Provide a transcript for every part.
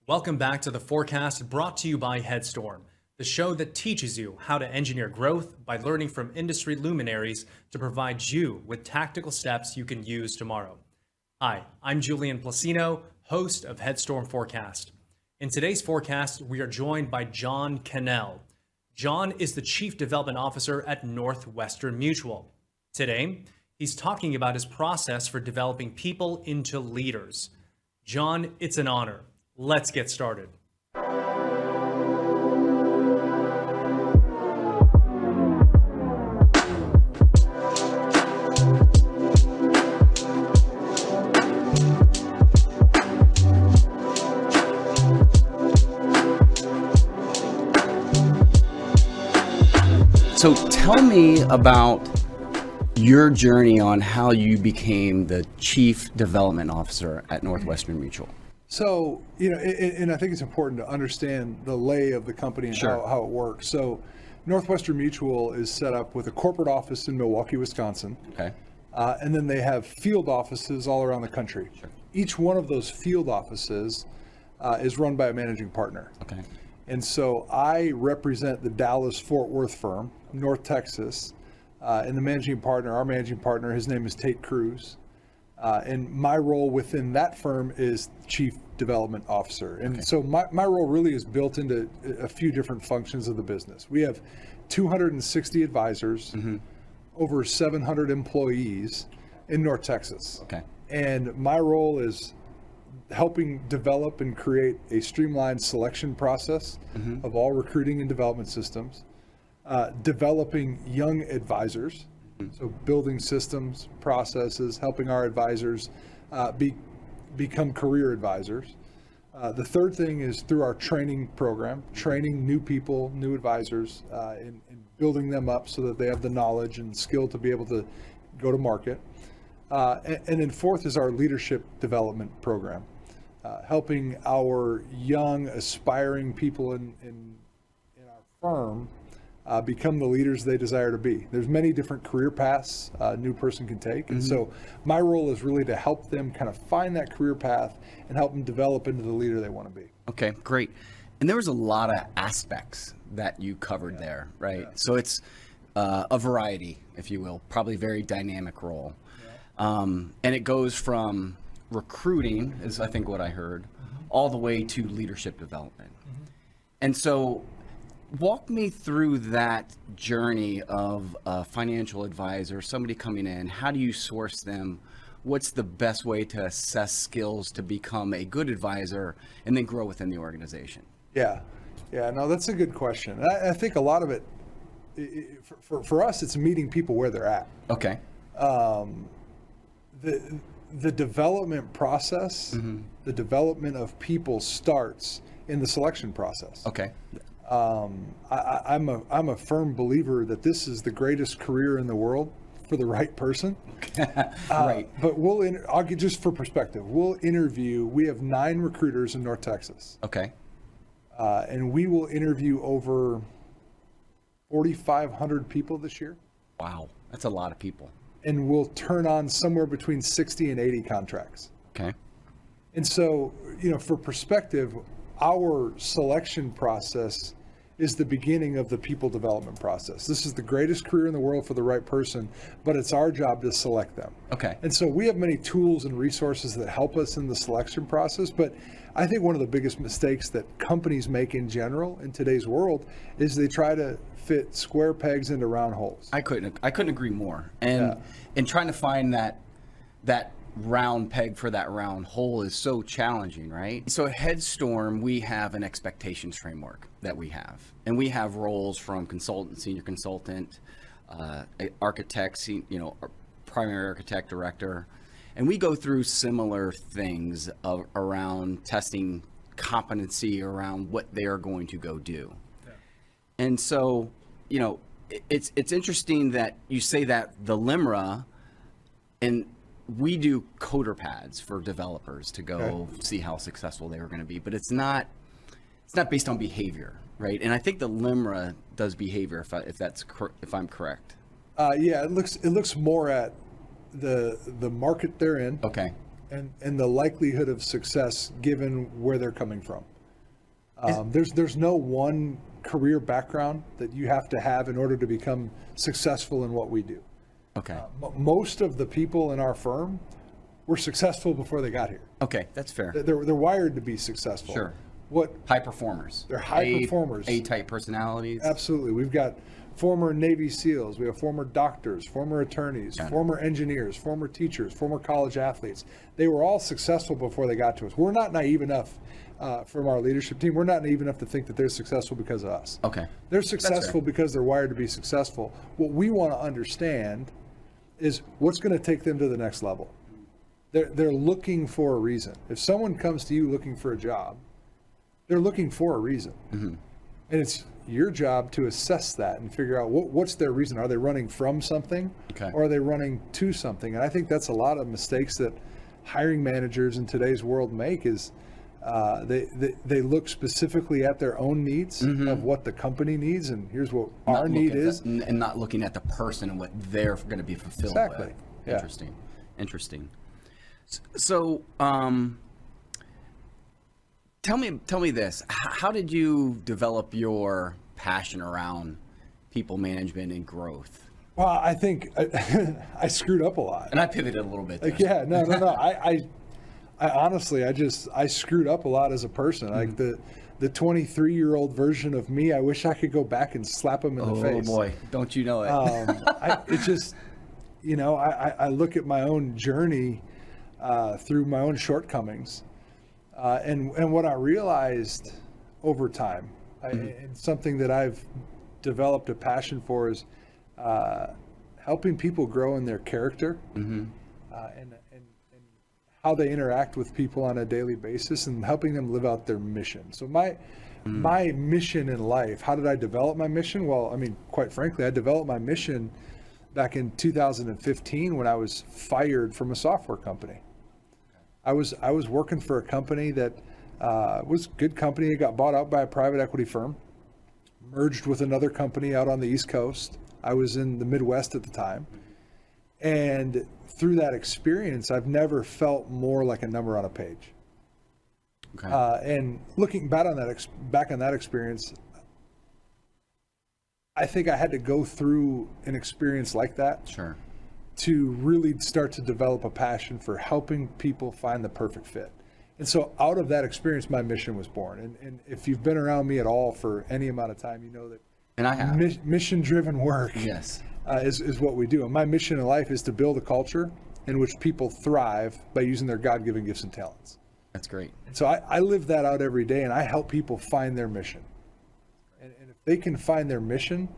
Welcome back to the forecast brought to you by Headstorm, the show that teaches you how to engineer growth by learning from industry luminaries to provide you with tactical steps you can use tomorrow. Hi, I'm Julian Placino, host of Headstorm Forecast. In today's forecast, we are joined by Jon Quesnel. Jon is the Chief Development Officer at Northwestern Mutual. Today, he's talking about his process for developing people into leaders. Jon, it's an honor. Let's get started. So tell me about your journey on how you became the Chief Development Officer at Northwestern Mutual. So, and I think it's important to understand the lay of the company and Sure. how it works. So Northwestern Mutual is set up with a corporate office in Milwaukee, Wisconsin. Okay. And then they have field offices all around the country. Sure. Each one of those field offices is run by a managing partner. Okay. And so I represent the Dallas-Fort Worth firm, North Texas, and the managing partner, our managing partner, his name is Tate Cruz. And my role within that firm is Chief Development Officer. And so my role really is built into a few different functions of the business. We have 260 advisors, over 700 employees in North Texas. Okay. And my role is helping develop and create a streamlined selection process of all recruiting and development systems, developing young advisors, so building systems, processes, helping our advisors become career advisors. The third thing is through our training program, training new people, new advisors, and building them up so that they have the knowledge and skill to be able to go to market. And then fourth is our leadership development program, helping our young, aspiring people in our firm become the leaders they desire to be. There's many different career paths a new person can take. And so my role is really to help them kind of find that career path and help them develop into the leader they want to be. Okay, great. And there was a lot of aspects that you covered there, right? Yeah. So it's a variety, if you will, probably very dynamic role. And it goes from recruiting, is I think what I heard, all the way to leadership development. And so walk me through that journey of a financial advisor, somebody coming in. How do you source them? What's the best way to assess skills to become a good advisor and then grow within the organization? Yeah, no, that's a good question. I think a lot of it, for us, it's meeting people where they're at. Okay. The development process, the development of people starts in the selection process. Okay. I'm a firm believer that this is the greatest career in the world for the right person. Right. But I'll get just for perspective. We have 9 recruiters in North Texas. Okay. And we will interview over 4,500 people this year. Wow. That's a lot of people. And we'll turn on somewhere between 60 and 80 contracts. Okay. And so, for perspective, our selection process is the beginning of the people development process. This is the greatest career in the world for the right person, but it's our job to select them. Okay. And so we have many tools and resources that help us in the selection process, but I think one of the biggest mistakes that companies make in general in today's world is they try to fit square pegs into round holes. I couldn't agree more. And trying to find that round peg for that round hole is so challenging, right? So at Headstorm, we have an expectations framework that we have. And we have roles from consultant, senior consultant, architect, primary architect, director. And we go through similar things around testing competency around what they are going to go do. Yeah. And so, it's interesting that you say that the LIMRA, and we do coder pads for developers to go see how successful they were going to be, but it's not based on behavior, right? And I think the LIMRA does behavior, if I'm correct. Yeah, it looks more at the market they're in. Okay. And the likelihood of success given where they're coming from. There's no one career background that you have to have in order to become successful in what we do. Okay. Most of the people in our firm were successful before they got here. Okay, that's fair. They're wired to be successful. Sure. What High performers. They're high performers. A-type personalities. Absolutely. We've got former Navy SEALs. We have former doctors, former attorneys, former engineers, former teachers, former college athletes. They were all successful before they got to us. We're not naive enough from our leadership team. We're not naive enough to think that they're successful because of us. Okay. They're successful because they're wired to be successful. What we want to understand is what's going to take them to the next level. They're looking for a reason. If someone comes to you looking for a job, they're looking for a reason. Mm-hmm. And it's your job to assess that and figure out what's their reason. Are they running from something, or are they running to something? And I think that's a lot of mistakes that hiring managers in today's world make is they look specifically at their own needs of what the company needs, and here's what our need is. And not looking at the person and what they're going to be fulfilled Exactly. with. Yeah. Interesting. So, tell me this. How did you develop your passion around people management and growth? Well, I think I screwed up a lot. And I pivoted a little bit there. Like, yeah, no. I honestly, I screwed up a lot as a person. Like the 23-year-old version of me, I wish I could go back and slap him in the face. Oh boy, don't you know it? It just, I look at my own journey through my own shortcomings. And what I realized over time, and something that I've developed a passion for, is helping people grow in their character and how they interact with people on a daily basis, and helping them live out their mission. So my mission in life, how did I develop my mission? Well, I mean, quite frankly, I developed my mission back in 2015 when I was fired from a software company. I was working for a company that was a good company. It got bought out by a private equity firm, merged with another company out on the East Coast. I was in the Midwest at the time. And through that experience, I've never felt more like a number on a page. Okay. And looking back on that experience, I think I had to go through an experience like that. Sure. To really start to develop a passion for helping people find the perfect fit. And so out of that experience, my mission was born. And if you've been around me at all for any amount of time, you know that and I have. Mission-driven work Yes. Is what we do. And my mission in life is to build a culture in which people thrive by using their God-given gifts and talents. That's great. And so I live that out every day, and I help people find their mission. And if they can find their mission,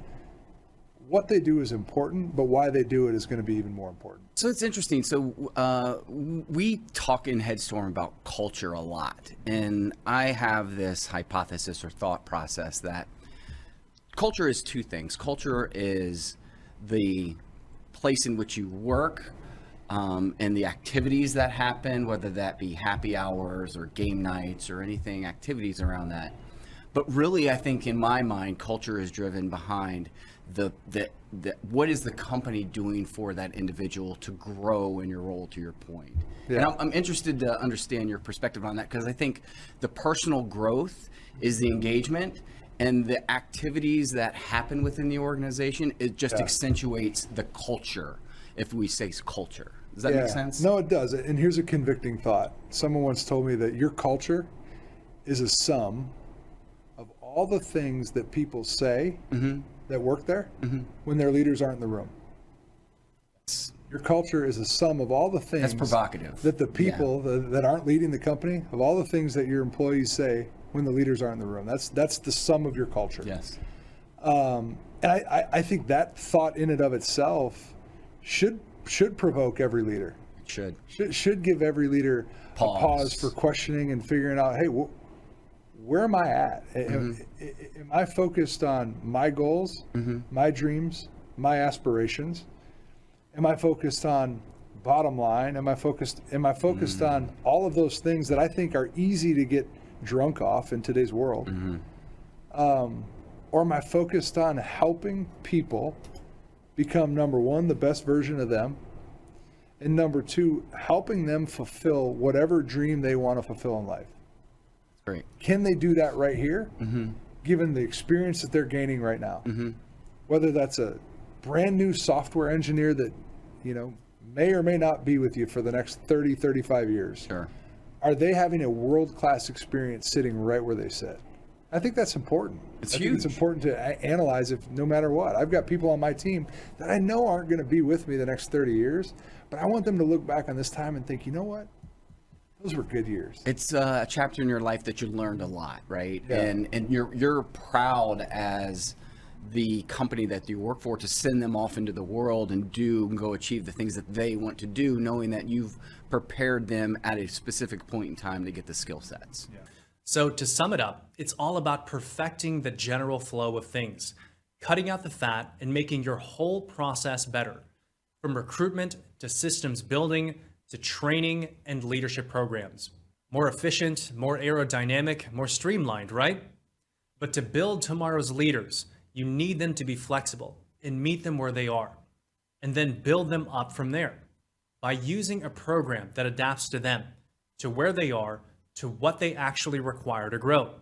what they do is important, but why they do it is going to be even more important. So it's interesting. So we talk in Headstorm about culture a lot. And I have this hypothesis or thought process that culture is two things. Culture is the place in which you work and the activities that happen, whether that be happy hours or game nights or anything, activities around that. But really, I think in my mind, culture is driven behind the what is the company doing for that individual to grow in your role, to your point. Yeah. And I'm interested to understand your perspective on that, because I think the personal growth is the engagement, and the activities that happen within the organization, it just accentuates the culture, if we say culture. Does that make sense? No, it does. And here's a convicting thought. Someone once told me that your culture is a sum of all the things that people say that work there when their leaders aren't in the room. Your culture is a sum of all the things That's provocative. that the people that aren't leading the company, of all the things that your employees say when the leaders aren't in the room. That's the sum of your culture. Yes. And I think that thought in and of itself should provoke every leader. It should. Should give every leader a pause for questioning and figuring out, hey, where am I at? Am I focused on my goals, my dreams, my aspirations? Am I focused on bottom line? Am I focused on all of those things that I think are easy to get drunk off in today's world? Or am I focused on helping people become, number one, the best version of them, and number two, helping them fulfill whatever dream they want to fulfill in life? Great. Can they do that right here, given the experience that they're gaining right now? Whether that's a brand new software engineer that, may or may not be with you for the next 30, 35 years. Sure. Are they having a world-class experience sitting right where they sit? I think that's important. It's I huge. think it's important to analyze if no matter what. I've got people on my team that I know aren't going to be with me the next 30 years, but I want them to look back on this time and think, you know what? Those were good years. It's a chapter in your life that you learned a lot, right? Yeah. And you're proud as the company that you work for to send them off into the world and go achieve the things that they want to do, knowing that you've prepared them at a specific point in time to get the skill sets. Yeah. So to sum it up, it's all about perfecting the general flow of things, cutting out the fat and making your whole process better, from recruitment to systems building to training and leadership programs. More efficient, more aerodynamic, more streamlined, right? But to build tomorrow's leaders, you need them to be flexible and meet them where they are, and then build them up from there by using a program that adapts to them, to where they are, to what they actually require to grow.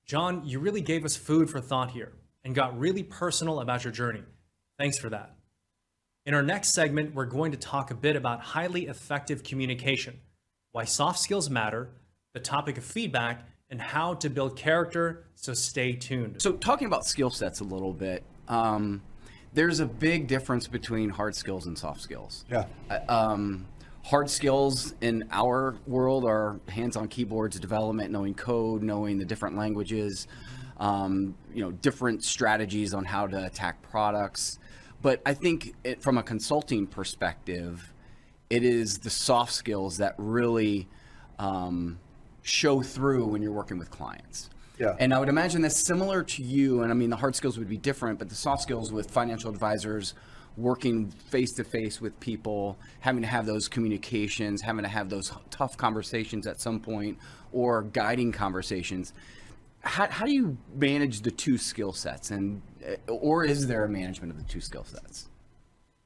Jon, you really gave us food for thought here and got really personal about your journey. Thanks for that. In our next segment, we're going to talk a bit about highly effective communication, why soft skills matter, the topic of feedback, and how to build character, so stay tuned. So talking about skill sets a little bit, there's a big difference between hard skills and soft skills. Yeah. Hard skills in our world are hands-on keyboards, development, knowing code, knowing the different languages, different strategies on how to attack products. But I think from a consulting perspective, it is the soft skills that really show through when you're working with clients. Yeah. And I would imagine that's similar to you. And I mean, the hard skills would be different, but the soft skills with financial advisors, working face-to-face with people, having to have those communications, having to have those tough conversations at some point, or guiding conversations. How do you manage the two skill sets, or is there a management of the two skill sets?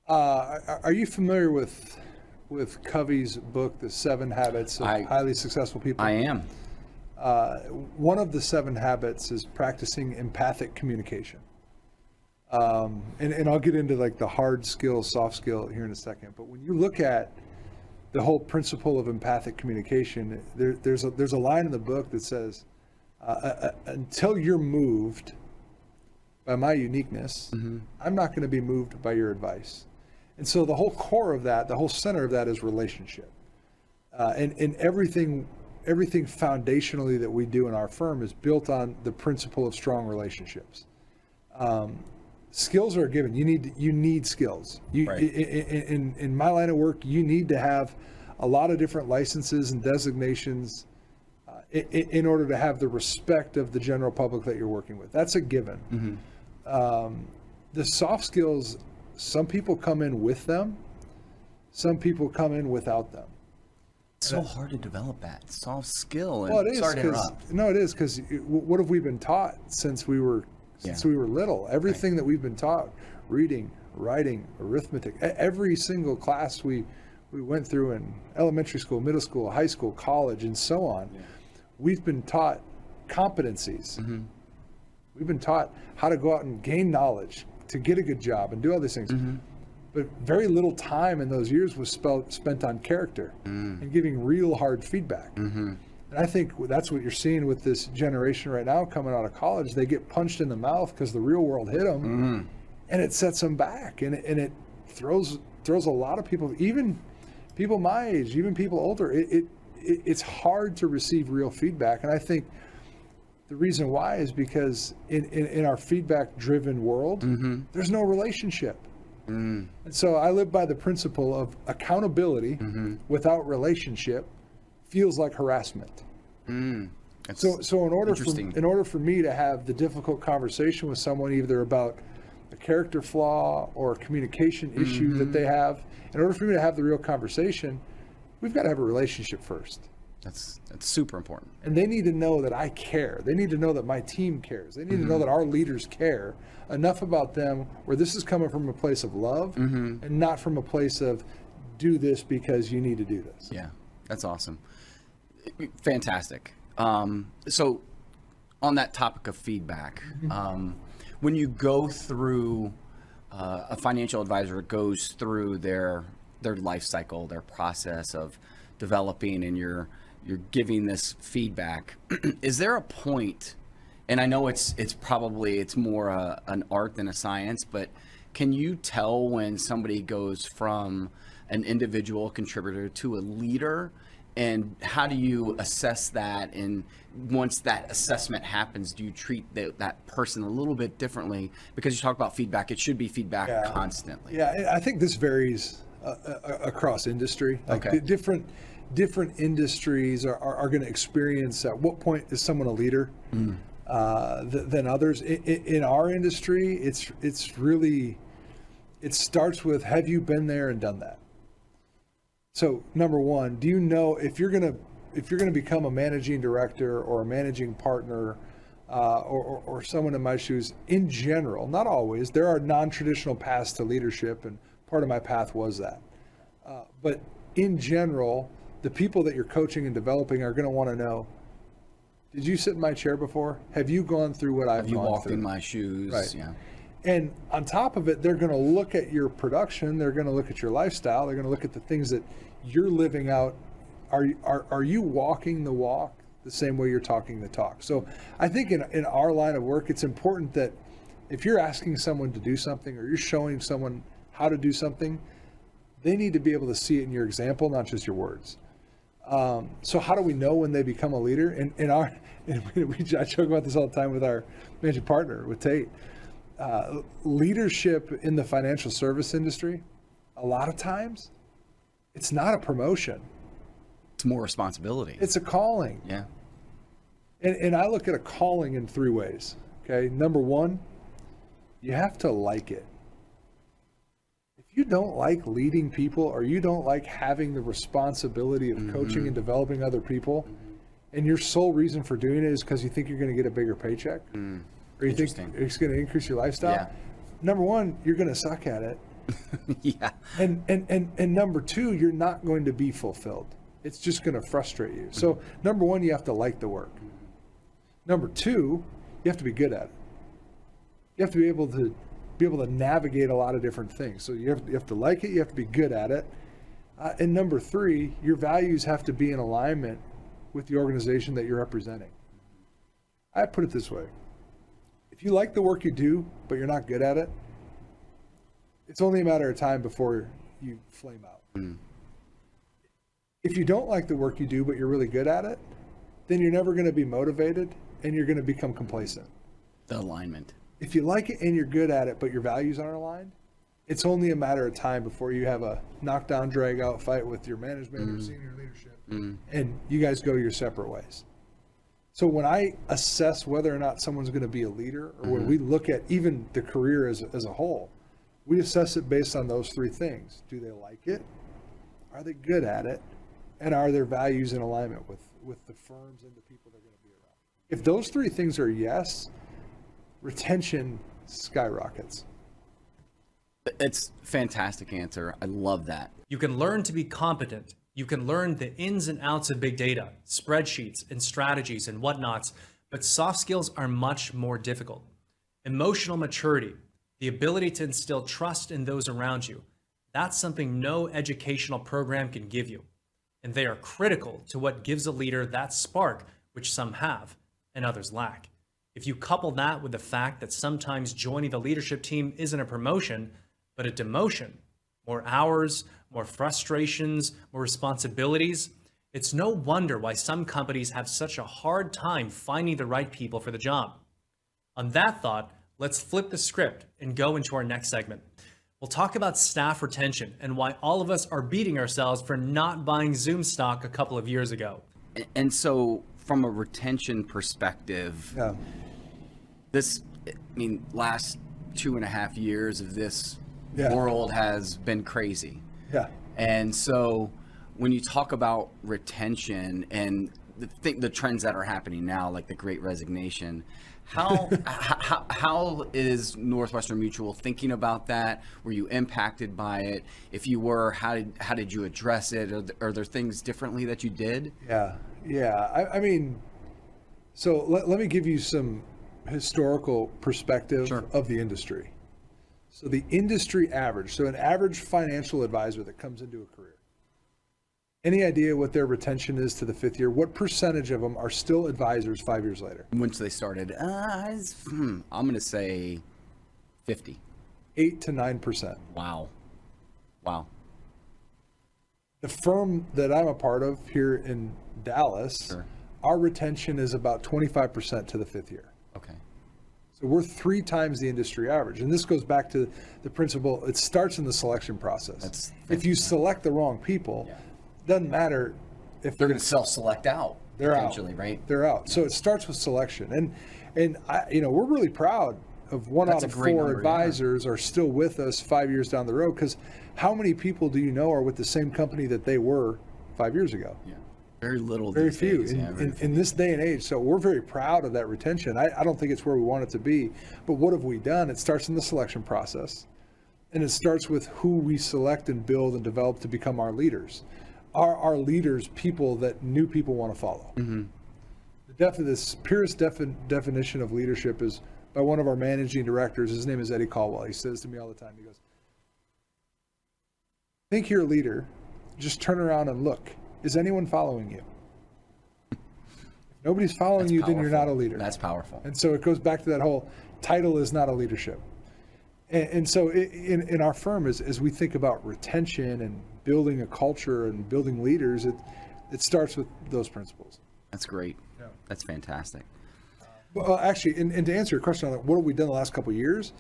Are you familiar with Covey's book, The 7 Habits of Highly Successful People? I am. One of the 7 habits is practicing empathic communication. And I'll get into like the hard skill, soft skill here in a second. But when you look at the whole principle of empathic communication, there's a line in the book that says, until you're moved by my uniqueness, I'm not going to be moved by your advice. And so the whole core of that, the whole center of that is relationship. And everything foundationally that we do in our firm is built on the principle of strong relationships. Skills are a given. You need skills. Right. In my line of work, you need to have a lot of different licenses and designations in order to have the respect of the general public that you're working with. That's a given. The soft skills, some people come in with them, some people come in without them. It's so hard to develop that soft skill. Well, it is. Sorry to interrupt. No, it is, because what have we been taught since we were little? Everything that we've been taught, reading, writing, arithmetic, every single class we went through in elementary school, middle school, high school, college, and so on, we've been taught competencies. We've been taught how to go out and gain knowledge, to get a good job and do all these things. But very little time in those years was spent on character and giving real hard feedback. And I think that's what you're seeing with this generation right now coming out of college. They get punched in the mouth because the real world hit them, and it sets them back, and it throws a lot of people, even people my age, even people older. It's hard to receive real feedback, and I think the reason why is because in our feedback-driven world, there's no relationship. And so I live by the principle of accountability without relationship feels like harassment. So in order for me to have the difficult conversation with someone, either about a character flaw or a communication issue that they have, in order for me to have the real conversation, we've got to have a relationship first. That's super important. And they need to know that I care. They need to know that my team cares. They need to know that our leaders care enough about them where this is coming from a place of love and not from a place of do this because you need to do this. Yeah, that's awesome. Fantastic. So on that topic of feedback, when you go through, a financial advisor goes through their life cycle, their process of developing, and you're giving this feedback, is there a point, and I know it's more an art than a science, but can you tell when somebody goes from an individual contributor to a leader? And how do you assess that? And once that assessment happens, do you treat that person a little bit differently? Because you talk about feedback, it should be feedback constantly. Yeah, I think this varies across industry. Like Okay. different industries are going to experience at what point is someone a leader than others. In our industry, it's really, it starts with, have you been there and done that? So number one, do you know if you're gonna become a managing director or a managing partner or someone in my shoes? In general, not always. There are non-traditional paths to leadership, and part of my path was that. But in general, the people that you're coaching and developing are going to want to know: did you sit in my chair before? Have you gone through what I've gone through? Have you walked in my shoes? Right. Yeah. And on top of it, they're going to look at your production. They're going to look at your lifestyle. They're going to look at the things that you're living out. Are you walking the walk the same way you're talking the talk? So I think in our line of work, it's important that if you're asking someone to do something or you're showing someone how to do something, they need to be able to see it in your example, not just your words. So how do we know when they become a leader? I joke about this all the time with our managing partner, with Tate. Leadership in the financial service industry, a lot of times, it's not a promotion. It's more responsibility. It's a calling. Yeah. And I look at a calling in three ways. Okay. Number one, you have to like it. If you don't like leading people, or you don't like having the responsibility of coaching and developing other people, and your sole reason for doing it is because you think you're going to get a bigger paycheck, or you think it's going to increase your lifestyle, Yeah. number one, you're going to suck at it. Yeah. And number two, you're not going to be fulfilled. It's just going to frustrate you. So number one, you have to like the work. Number two, you have to be good at it. You have to be able to navigate a lot of different things. So you have to like it. You have to be good at it. And number three, your values have to be in alignment with the organization that you're representing. I put it this way: if you like the work you do, but you're not good at it, it's only a matter of time before you flame out. If you don't like the work you do, but you're really good at it, then you're never going to be motivated, and you're going to become complacent. The alignment. If you like it and you're good at it, but your values aren't aligned, it's only a matter of time before you have a knockdown, drag out fight with your management or senior leadership, and you guys go your separate ways. So when I assess whether or not someone's going to be a leader, or when we look at even the career as a whole, we assess it based on those three things. Do they like it? Are they good at it? And are their values in alignment with the firms and the people they're going to be around? If those three things are yes, retention skyrockets. It's a fantastic answer. I love that. You can learn to be competent. You can learn the ins and outs of big data, spreadsheets and strategies and whatnots, but soft skills are much more difficult. Emotional maturity, the ability to instill trust in those around you, that's something no educational program can give you. And they are critical to what gives a leader that spark, which some have and others lack. If you couple that with the fact that sometimes joining the leadership team isn't a promotion, but a demotion, more hours, more frustrations, more responsibilities, it's no wonder why some companies have such a hard time finding the right people for the job. On that thought, let's flip the script and go into our next segment. We'll talk about staff retention and why all of us are beating ourselves for not buying Zoom stock a couple of years ago. And so from a retention perspective, last 2.5 years of this world has been crazy. Yeah. And so when you talk about retention and the trends that are happening now, like the Great Resignation, how is Northwestern Mutual thinking about that? Were you impacted by it? If you were, how did you address it? Are there things differently that you did? Yeah. I mean, So let me give you some historical perspective Sure. of the industry. So the industry average, so an average financial advisor that comes into a career, any idea what their retention is to the 5th year? What percentage of them are still advisors 5 years later? Once they started, I'm going to say 50. 8 to 9%. Wow. The firm that I'm a part of here in Dallas, Sure. our retention is about 25% to the 5th year. Okay. So we're 3 times the industry average. And this goes back to the principle, it starts in the selection process. If you select the wrong people, doesn't matter if They're going to self-select out. they're out, potentially, right? They're out. So it starts with selection. And I, we're really proud of one That's out a of great 4 number, advisors are still with us 5 years down the road. Because how many people do you know are with the same company that they were 5 years ago? Yeah. Very little. Very these few days. Yeah, very few. in this day and age. So we're very proud of that retention. I don't think it's where we want it to be, but what have we done? It starts in the selection process, and it starts with who we select and build and develop to become our leaders. Are leaders people that new people want to follow? Mm-hmm. The purest definition of leadership is by one of our managing directors. His name is Eddie Caldwell. He says to me all the time, he goes, think you're a leader, just turn around and look. Is anyone following you? If nobody's following That's you, then you're not a powerful. leader. That's powerful. And so it goes back to that whole title is not a leadership. And so in our firm, as we think about retention and building a culture and building leaders, it starts with those principles. That's great. Yeah. That's fantastic. Well, actually, and to answer your question on what have we done the last couple of years,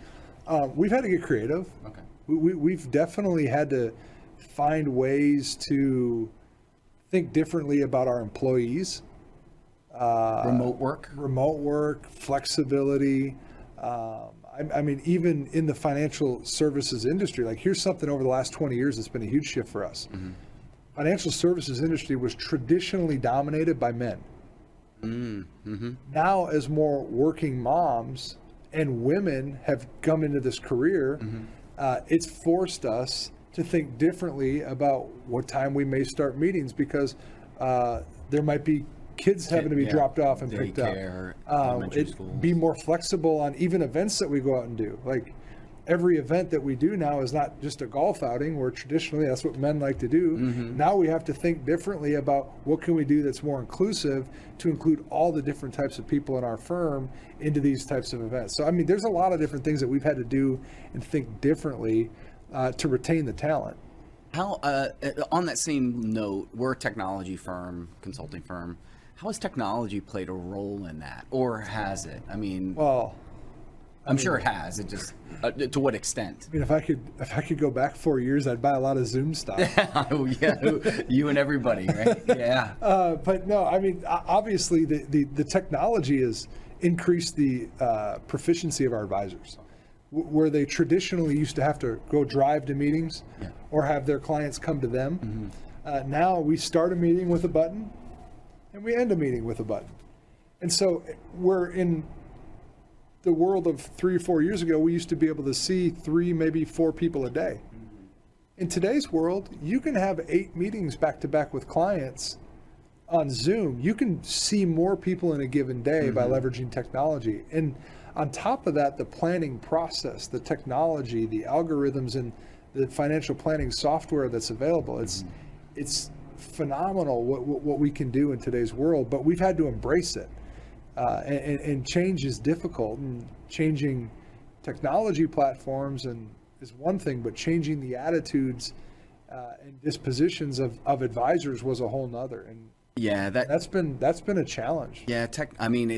we've had to get creative. Okay. We've definitely had to find ways to think differently about our employees. Remote work. Flexibility. I mean, even in the financial services industry, like here's something over the last 20 years that's been a huge shift for us. Mm-hmm. Financial services industry was traditionally dominated by men. Mm-hmm. Now, as more working moms and women have come into this career, it's forced us to think differently about what time we may start meetings because there might be kids having to be dropped off and picked up. Be more flexible on even events that we go out and do. Like every event that we do now is not just a golf outing where traditionally that's what men like to do. Mm-hmm. Now we have to think differently about what can we do that's more inclusive to include all the different types of people in our firm into these types of events. So, I mean, there's a lot of different things that we've had to do and think differently to retain the talent. How, on that same note, we're a technology firm, consulting firm. How has technology played a role in that, or has it? I mean, I'm sure it has. It just to what extent? I mean, if I could go back 4 years, I'd buy a lot of Zoom stuff. Oh, yeah, you and everybody, right? Yeah. But no, I mean, obviously, the technology has increased the proficiency of our advisors, where they traditionally used to have to go drive to meetings or have their clients come to them. Mm-hmm. Now we start a meeting with a button. And we end a meeting with a button. And so we're in the world of 3 or 4 years ago, we used to be able to see 3, maybe 4 people a day. In today's world, you can have 8 meetings back to back with clients on Zoom. You can see more people in a given day by leveraging technology. And on top of that, the planning process, the technology, the algorithms, and the financial planning software that's available, it's phenomenal what we can do in today's world, but we've had to embrace it. And change is difficult, and changing technology platforms is one thing, but changing the attitudes and dispositions of advisors was a whole nother. And that's been a challenge. Yeah, I mean,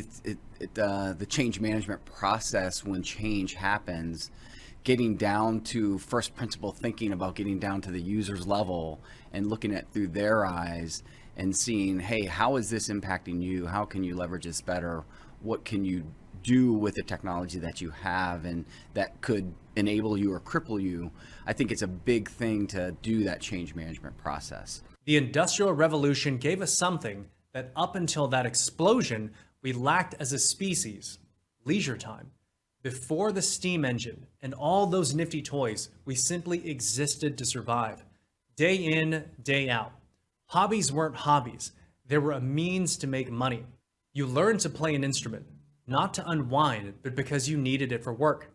the change management process, when change happens, getting down to first principle thinking about getting down to the user's level and looking at through their eyes and seeing, hey, how is this impacting you? How can you leverage this better? What can you do with the technology that you have and that could enable you or cripple you? I think it's a big thing to do that change management process. The Industrial Revolution gave us something that up until that explosion, we lacked as a species: leisure time. Before the steam engine and all those nifty toys, we simply existed to survive. Day in, day out. Hobbies weren't hobbies. They were a means to make money. You learned to play an instrument, not to unwind, but because you needed it for work.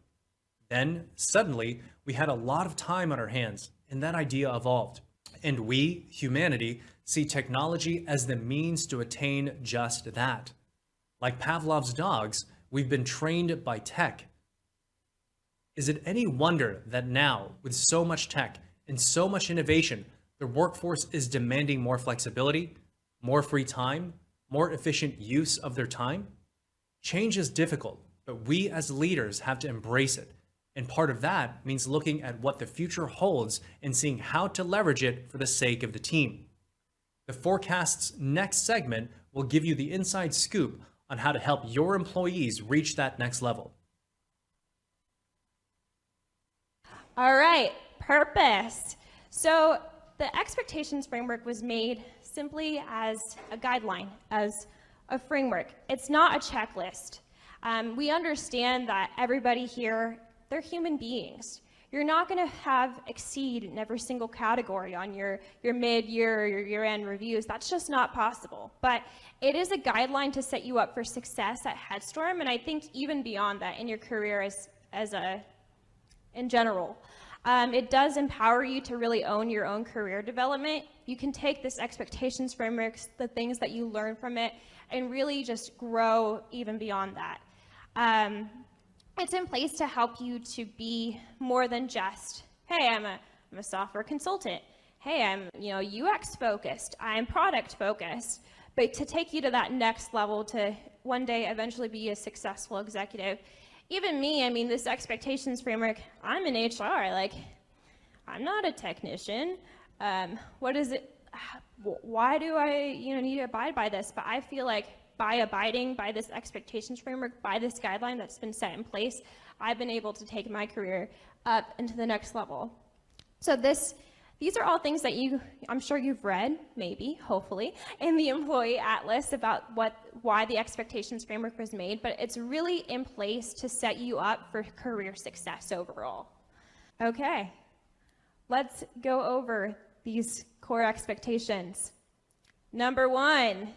Then, suddenly, we had a lot of time on our hands, and that idea evolved. And we, humanity, see technology as the means to attain just that. Like Pavlov's dogs, we've been trained by tech. Is it any wonder that now, with so much tech and so much innovation, the workforce is demanding more flexibility, more free time, more efficient use of their time? Change is difficult, but we as leaders have to embrace it. And part of that means looking at what the future holds and seeing how to leverage it for the sake of the team. The Forecast's next segment will give you the inside scoop on how to help your employees reach that next level. All right, purpose. So the expectations framework was made simply as a guideline, as a framework. It's not a checklist. We understand that everybody here, they're human beings. You're not going to exceed in every single category on your mid-year or your year-end reviews. That's just not possible. But it is a guideline to set you up for success at Headstorm, and I think even beyond that in your career in general. It does empower you to really own your own career development. You can take this expectations framework, the things that you learn from it, and really just grow even beyond that. It's in place to help you to be more than just, hey, I'm a software consultant. Hey, I'm UX focused. I'm product focused. But to take you to that next level to one day eventually be a successful executive. Even me, I mean, this expectations framework, I'm in HR, like, I'm not a technician. What is it? Why do I need to abide by this? But I feel like by abiding by this expectations framework, by this guideline that's been set in place, I've been able to take my career up into the next level. So these are all things that I'm sure you've read, maybe, hopefully, in the Employee Atlas about why the expectations framework was made, but it's really in place to set you up for career success overall. Okay, let's go over these core expectations. Number 1,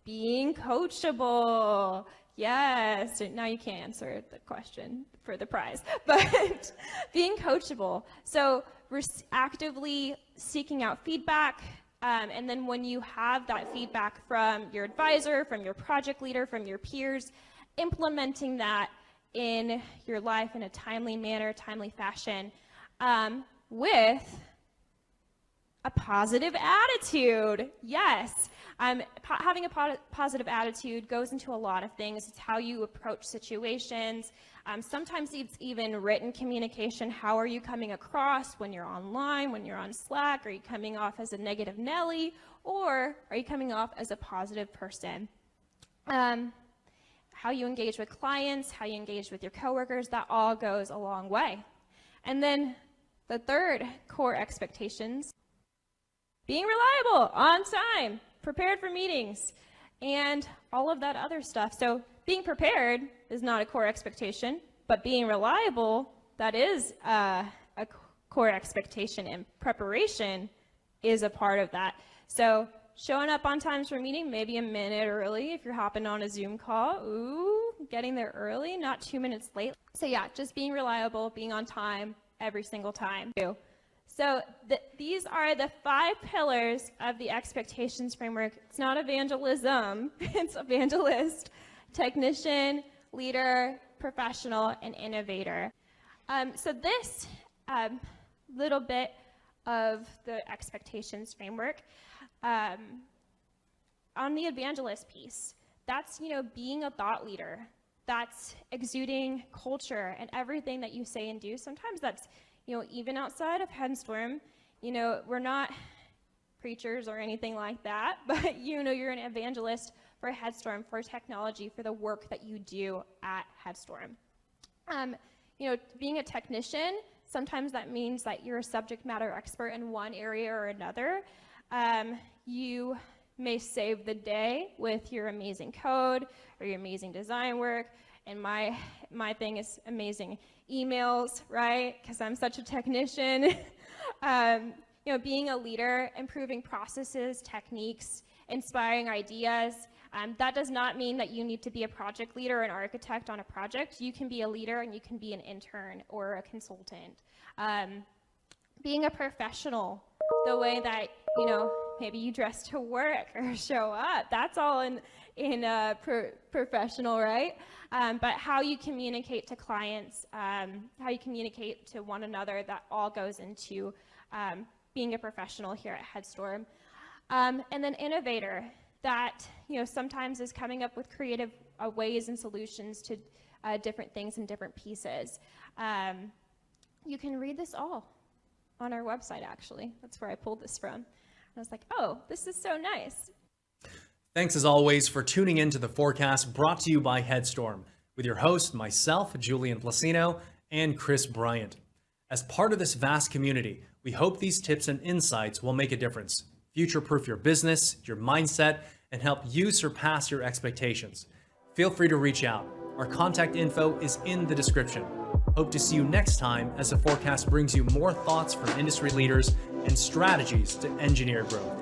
being coachable. Yes, now you can't answer the question for the prize, but being coachable. So we're actively seeking out feedback, and then when you have that feedback from your advisor, from your project leader, from your peers, implementing that in your life in a timely manner, timely fashion, with a positive attitude. Yes. Having a positive attitude goes into a lot of things. It's how you approach situations. Sometimes it's even written communication. How are you coming across when you're online, when you're on Slack? Are you coming off as a negative Nelly, or are you coming off as a positive person? How you engage with clients, how you engage with your coworkers, that all goes a long way. And then the third core expectations, being reliable, on time, prepared for meetings, and all of that other stuff. So being prepared is not a core expectation, but being reliable, that is a core expectation, and preparation is a part of that. So showing up on time for a meeting, maybe a minute early if you're hopping on a Zoom call. Ooh, getting there early, not 2 minutes late. So yeah, just being reliable, being on time every single time. So these are the 5 pillars of the expectations framework. It's not evangelism, it's evangelist, technician, leader, professional, and innovator. So this little bit of the expectations framework, on the evangelist piece, that's being a thought leader. That's exuding culture and everything that you say and do. Sometimes that's even outside of Headstorm, we're not preachers or anything like that, but you're an evangelist for Headstorm, for technology, for the work that you do at Headstorm. Being a technician, sometimes that means that you're a subject matter expert in one area or another. You may save the day with your amazing code or your amazing design work, and my thing is amazing emails, right? Because I'm such a technician. Being a leader, improving processes, techniques, inspiring ideas. That does not mean that you need to be a project leader or an architect on a project. You can be a leader and you can be an intern or a consultant. Being a professional, the way that, you know, maybe you dress to work or show up, that's all in professional, right? But how you communicate to clients, how you communicate to one another, that all goes into being a professional here at Headstorm. And then innovator, that, you know, sometimes is coming up with creative ways and solutions to different things and different pieces. You can read this all on our website, actually. That's where I pulled this from. And I was like, oh, this is so nice. Thanks as always for tuning in to the forecast brought to you by Headstorm with your host, myself, Julian Placino, and Chris Bryant. As part of this vast community, we hope these tips and insights will make a difference, future-proof your business, your mindset, and help you surpass your expectations. Feel free to reach out. Our contact info is in the description. Hope to see you next time as the forecast brings you more thoughts from industry leaders and strategies to engineer growth.